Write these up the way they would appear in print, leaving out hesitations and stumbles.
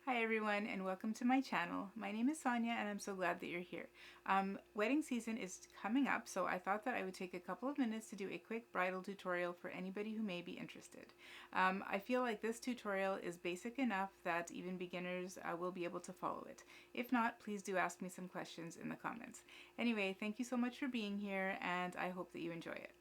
Hi everyone and welcome to my channel. My name is Sonia and I'm so glad that you're here. Wedding season is coming up, so I thought that I would take a couple of minutes to do a quick bridal tutorial for anybody who may be interested. I feel like this tutorial is basic enough that even beginners will be able to follow it. If not, please do ask me some questions in the comments. Anyway, thank you so much for being here and I hope that you enjoy it.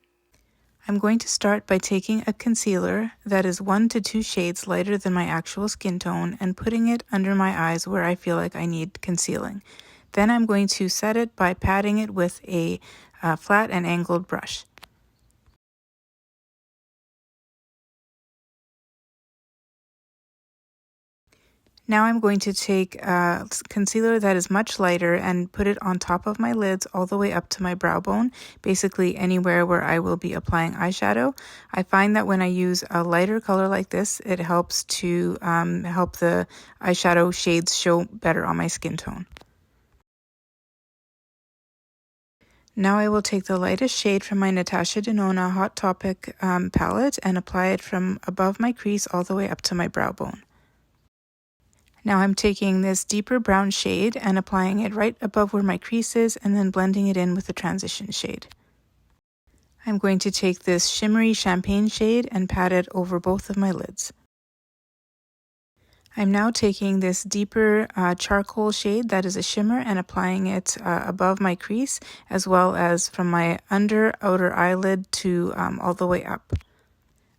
I'm going to start by taking a concealer that is 1 to 2 shades lighter than my actual skin tone and putting it under my eyes where I feel like I need concealing. Then I'm going to set it by patting it with a flat and angled brush. Now I'm going to take a concealer that is much lighter and put it on top of my lids all the way up to my brow bone, basically anywhere where I will be applying eyeshadow. I find that when I use a lighter color like this, it helps to help the eyeshadow shades show better on my skin tone. Now I will take the lightest shade from my Natasha Denona Hot Taupic palette and apply it from above my crease all the way up to my brow bone. Now I'm taking this deeper brown shade and applying it right above where my crease is and then blending it in with the transition shade. I'm going to take this shimmery champagne shade and pat it over both of my lids. I'm now taking this deeper charcoal shade that is a shimmer and applying it above my crease as well as from my outer eyelid to all the way up.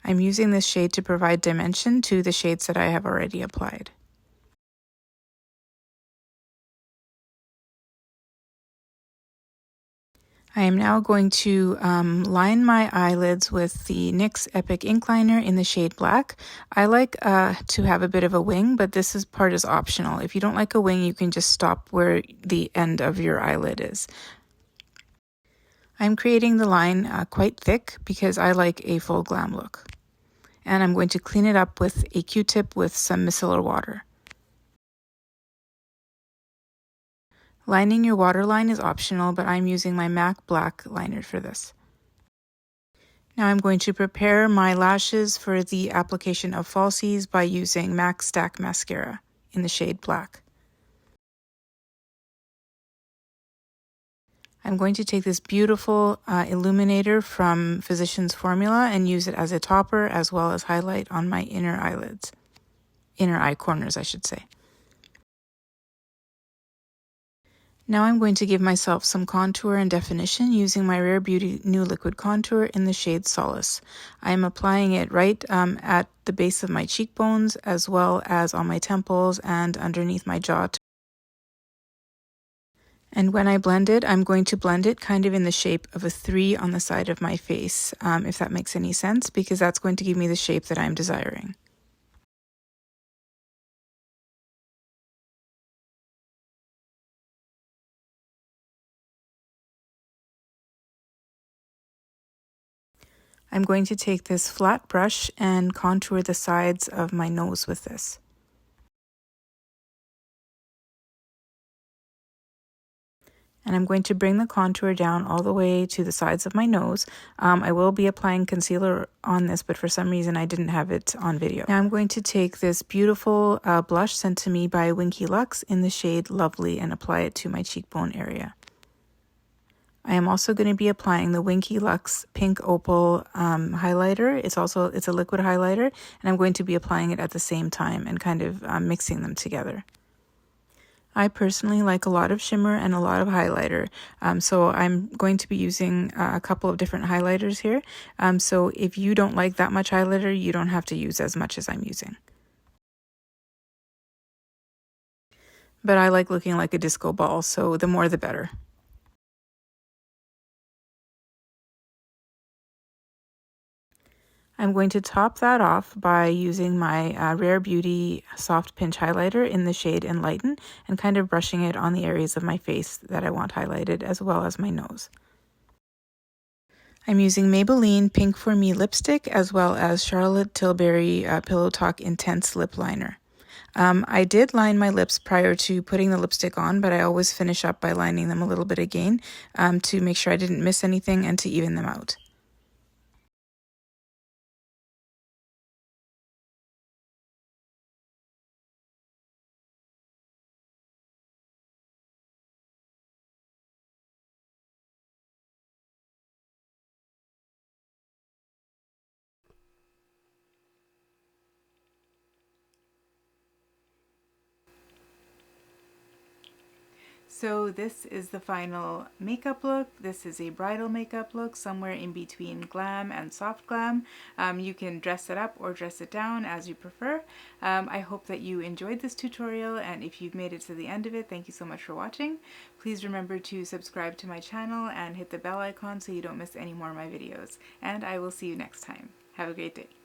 I'm using this shade to provide dimension to the shades that I have already applied. I am now going to line my eyelids with the NYX Epic Inkliner in the shade Black. I like to have a bit of a wing, but this part is optional. If you don't like a wing, you can just stop where the end of your eyelid is. I'm creating the line quite thick because I like a full glam look. And I'm going to clean it up with a Q-tip with some micellar water. Lining your waterline is optional, but I'm using my MAC Black liner for this. Now I'm going to prepare my lashes for the application of falsies by using MAC Stack Mascara in the shade Black. I'm going to take this beautiful illuminator from Physicians Formula and use it as a topper as well as highlight on my inner eyelids. Inner eye corners, I should say. Now I'm going to give myself some contour and definition using my Rare Beauty New Liquid Contour in the shade Solace. I am applying it right at the base of my cheekbones as well as on my temples and underneath my jaw. And when I blend it, I'm going to blend it kind of in the shape of a 3 on the side of my face, if that makes any sense, because that's going to give me the shape that I'm desiring. I'm going to take this flat brush and contour the sides of my nose with this. And I'm going to bring the contour down all the way to the sides of my nose. I will be applying concealer on this, but for some reason I didn't have it on video. Now I'm going to take this beautiful blush sent to me by Winky Lux in the shade Lovely and apply it to my cheekbone area. I am also going to be applying the Winky Lux Pink Opal highlighter. It's a liquid highlighter, and I'm going to be applying it at the same time and kind of mixing them together. I personally like a lot of shimmer and a lot of highlighter, so I'm going to be using a couple of different highlighters here. So if you don't like that much highlighter, you don't have to use as much as I'm using. But I like looking like a disco ball, so the more the better. I'm going to top that off by using my Rare Beauty Soft Pinch Highlighter in the shade Enlighten and kind of brushing it on the areas of my face that I want highlighted as well as my nose. I'm using Maybelline Pink For Me lipstick as well as Charlotte Tilbury Pillow Talk Intense Lip Liner. I did line my lips prior to putting the lipstick on, but I always finish up by lining them a little bit again to make sure I didn't miss anything and to even them out. So this is the final makeup look. This is a bridal makeup look, somewhere in between glam and soft glam. You can dress it up or dress it down as you prefer. I hope that you enjoyed this tutorial, and if you've made it to the end of it, thank you so much for watching. Please remember to subscribe to my channel and hit the bell icon so you don't miss any more of my videos. And I will see you next time. Have a great day.